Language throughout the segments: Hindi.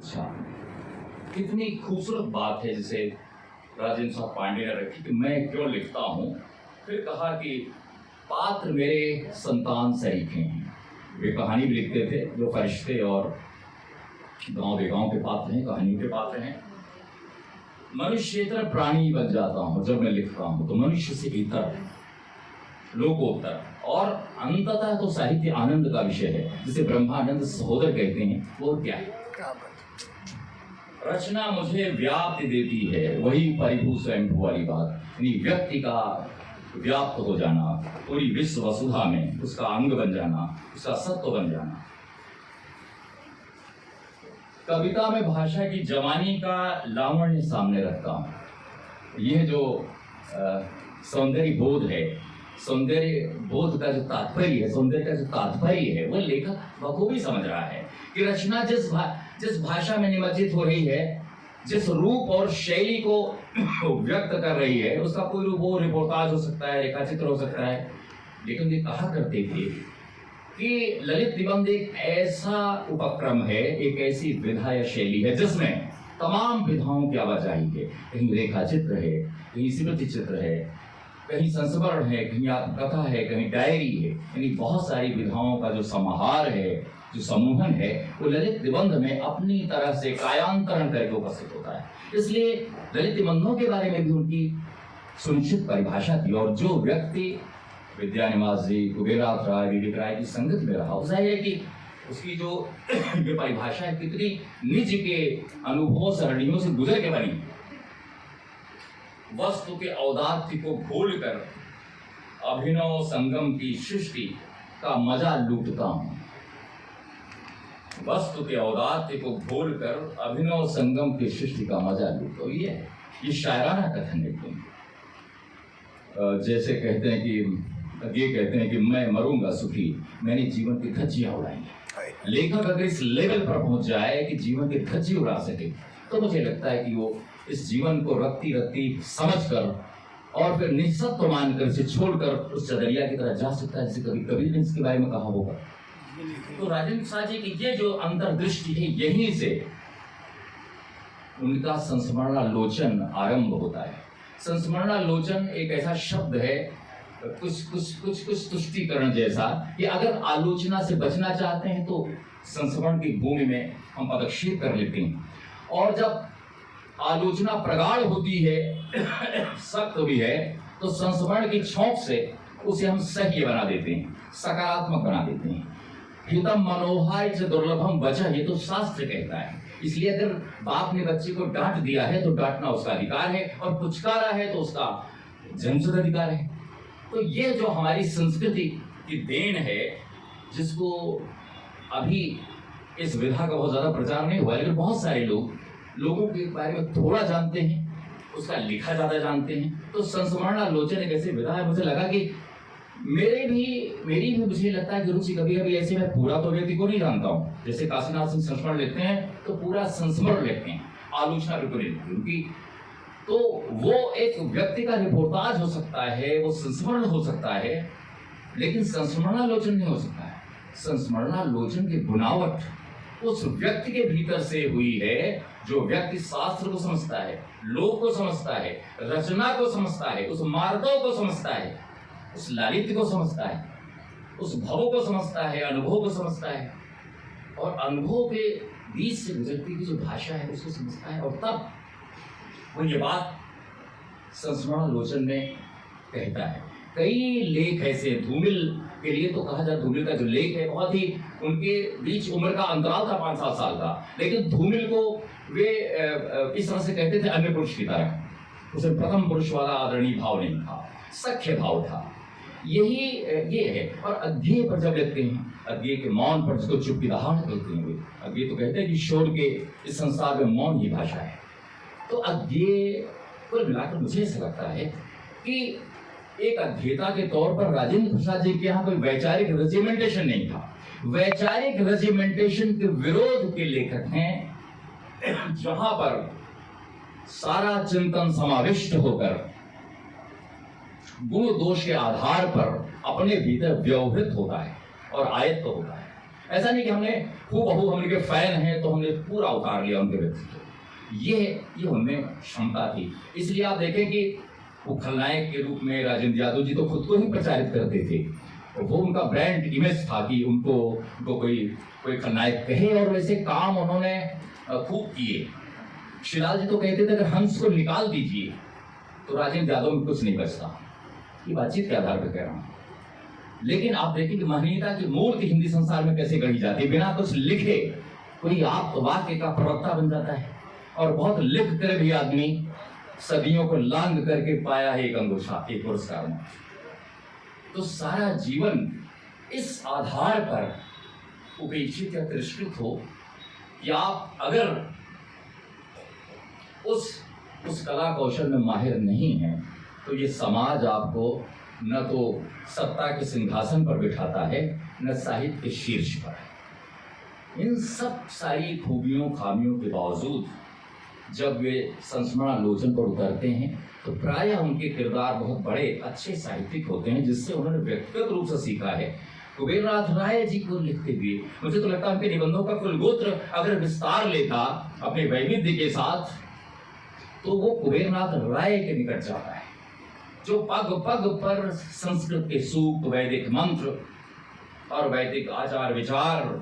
अच्छा, कितनी खूबसूरत बात है जिसे राजेंद्र साहब पांडे ने रखी कि मैं क्यों लिखता हूँ। फिर कहा कि पात्र मेरे संतान सरीखे हैं। वे कहानी भी लिखते थे जो फरिश्ते और गांव बेगांव के पात्र हैं, कहानियों के पात्र हैं। मनुष्येतर प्राणी बन जाता हूँ जब मैं लिखता हूँ, तो मनुष्य से इतर, लोकोत्तर, और अंततः तो साहित्य आनंद का विषय है, जिसे ब्रह्मानंद सहोदर कहते हैं। वो क्या है? रचना मुझे व्याप्ति देती है, वही परिभू स्वयंभू वाली बात, यानी व्यक्ति का व्याप्त हो जाना, पूरी विश्व वसुधा में उसका अंग बन जाना, उसका सत्व बन जाना। कविता में भाषा की जवानी का लावण्य सामने रखता हूँ। यह जो सौंदर्य बोध है, सौंदर्य बोध का जो तात्पर्य है, सौंदर्य का जो तात्पर्य है, वो लेखक बखूबी समझ रहा है कि रचना जिस भाषा में निमज्जित हो रही है, जिस रूप और शैली को व्यक्त कर रही है, उसका कोई रूप हो, रिपोर्टाज हो सकता है, रेखाचित्र हो सकता है। लेकिन ये कहा करते थे कि ललित निबंध एक ऐसा उपक्रम है, एक ऐसी विधा या शैली है जिसमें तमाम विधाओं की आवाजाही है। कहीं रेखा चित्र है, कहीं स्मृति चित्र है, कहीं संस्मरण है, कहीं आत्मकथा है, कहीं डायरी है, यानी बहुत सारी विधाओं का जो समाहार है, जो समूहन है, वो ललित निबंध में अपनी तरह से कायांतरण करके उपस्थित होता है। इसलिए ललित निबंधों के बारे में भी उनकी सुनिश्चित परिभाषा थी, और जो व्यक्ति विद्यानिवास जी, कुबेरनाथ राय, विवेक राय की संगत में रहा, जाहिर है कि उसकी जो परिभाषा है कितनी निज के अनुभव सरणियों से गुजर के बनी। वस्तु के औदार्य को भूलकर अभिनव संगम की सृष्टि का मजा लूटता हूँ। वस्तु के औदार्य को भूलकर अभिनव संगम की सृष्टि का मजा लूटो। ये शायराना कथन है। जैसे कहते हैं कि ये कहते हैं कि मैं मरूंगा सुखी, मैंने जीवन की धज्जियां उड़ाई। लेखक अगर इस लेवल पर पहुंच जाए कि जीवन की धज्जी उड़ा सके, तो मुझे लगता है कि वो इस जीवन को रत्ती रत्ती समझकर और फिर निस्सत्व मानकर इसे छोड़कर उस चदरिया की तरह जा सकता है, जैसे कभी कबीर ने इसके बारे में कहा होगा। तो राजेंद्र साहब जी की ये जो अंतर्दृष्टि है, यहीं से उनका संस्मरणालोचन आरंभ होता है। संस्मरणालोचन एक ऐसा शब्द है, कुछ तुष्टीकरण जैसा, कि अगर आलोचना से बचना चाहते हैं तो संस्मरण की भूमि में हम पदक्षेप कर लेते हैं, और जब आलोचना प्रगाढ़ होती है, सख्त भी है, तो संस्मरण की छौंक से उसे हम सह्य बना देते हैं, सकारात्मक बना देते हैं। हितम मनोहाय च दुर्लभम वचः, ये तो शास्त्र कहता है। इसलिए अगर बाप ने बच्चे को डांट दिया है तो डांटना उसका अधिकार है, और पुचकारा है तो उसका जन्मसिद्ध अधिकार है। तो ये जो हमारी संस्कृति की देन है, जिसको अभी इस विधा का बहुत ज्यादा प्रचार नहीं हुआ, लेकिन बहुत सारे लोगों के बारे में थोड़ा जानते हैं, उसका लिखा ज्यादा जानते हैं। तो संस्मरणालोचन एक ऐसी विधा है, मुझे लगा कि मेरी भी मुझे लगता है कि रुचि कभी कभी ऐसे, मैं पूरा तो व्यक्ति को नहीं जानता हूँ। जैसे काशीनाथ सिंह संस्मरण लिखते हैं तो पूरा संस्मरण लिखते हैं, आलोचना बिल्कुल नहीं लिखती उनकी। तो वो एक व्यक्ति का रिपोर्टाज हो सकता है, वो संस्मरण हो सकता है, लेकिन संस्मरणालोचन नहीं हो सकता है। संस्मरणालोचन की बुनावट उस व्यक्ति के भीतर से हुई है, जो व्यक्ति शास्त्र को समझता है, लोक को समझता है, रचना को समझता है, उस मार्गों को समझता है, उस लालित्य को समझता है, उस भव को समझता है, अनुभव को समझता है, और अनुभव के बीच से गुजरती हुई जो भाषा है उसको समझता है। और तब वो ये बात संस्मरणालोचन में कहता है। कई लेख ऐसे, धूमिल के लिए तो कहा जाए, धूमिल का जो लेख है बहुत ही, उनके बीच उम्र का अंतराल था 5-7 साल का, लेकिन धूमिल को वे इस तरह से कहते थे अन्य पुरुष की तरह। उसे प्रथम पुरुष वाला आदरणीय भाव नहीं था, सख्य भाव था। यही ये है। और अध्यय पर जब लिखते हैं, अध्यय के मौन पर, जिसको चुप्पी दहाड़ कहते हैं, वे अध्यय तो कहते हैं कि शोर के इस संसार में मौन ही भाषा है। तो अध्यय कुल मिलाकर मुझे ऐसा लगता है कि एक अध्येता के तौर पर राजेंद्र प्रसाद जी के यहाँ कोई वैचारिक रेजिमेंटेशन नहीं था। वैचारिक रेजिमेंटेशन के विरोध के लेखक हैं, जहां पर सारा चिंतन समाविष्ट होकर गुण दोष के आधार पर अपने भीतर व्यवहृत होता है और आयत्त होता है। ऐसा नहीं कि हमने हूबहू हम उनके फैन हैं तो हमने पूरा उतार लिया उनके व्यक्तित्व। ये उनमें क्षमता थी। इसलिए आप देखें कि वो खलनायक के रूप में राजेंद्र यादव जी तो खुद को ही प्रचारित करते थे, वो उनका ब्रांड इमेज था कि उनको कोई खलनायक कहे, और वैसे काम उन्होंने खूब किए। शिलाल जी तो कहते थे अगर हंस को निकाल दीजिए तो राजेंद्र यादव में कुछ नहीं बचता। ये बातचीत के आधार पर कह रहा हूं। लेकिन आप देखें कि महनीयता की मूर्ति हिंदी संसार में कैसे गढ़ी जाती है। बिना कुछ लिखे कोई आप वाक्य का प्रवक्ता बन जाता है, और बहुत लिख कर भी आदमी सदियों को लांग करके पाया है एक अंगोछा, एक पुरस्कार में। तो सारा जीवन इस आधार पर उपेक्षित या तिरस्कृत हो कि आप अगर उस कला कौशल में माहिर नहीं हैं तो ये समाज आपको न तो सत्ता के सिंहासन पर बिठाता है, न साहित्य के शीर्ष पर। इन सब सारी खूबियों खामियों के बावजूद जब वे संस्मरणालोचन पर उतरते हैं तो प्रायः उनके किरदार बहुत बड़े अच्छे साहित्यिक होते हैं, जिससे उन्होंने व्यक्तिगत रूप से सीखा है। कुबेरनाथ राय जी को लिखते हुए मुझे तो लगता है उनके निबंधों का कुलगोत्र अगर विस्तार लेता अपने वैविध्य के साथ तो वो कुबेरनाथ राय के निकट जाता है, जो पग पग पर संस्कृत के सूक्त, वैदिक मंत्र और वैदिक आचार विचार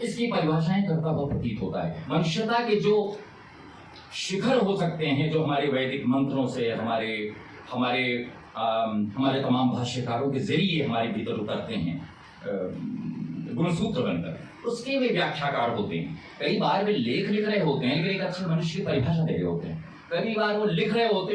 इसकी परिभाषाएं करता हुआ प्रतीत होता है। मनुष्यता के जो शिखर हो सकते हैं, जो हमारे वैदिक मंत्रों से हमारे तमाम भाष्यकारों के जरिए हमारे भीतर उतरते हैं गुणसूत्र बनकर, उसके वे व्याख्याकार होते हैं। कई बार वे लेख लिख रहे होते हैं लेकिन एक अच्छे मनुष्य की परिभाषा दे रहे होते हैं, कई बार वो लिख रहे होते हैं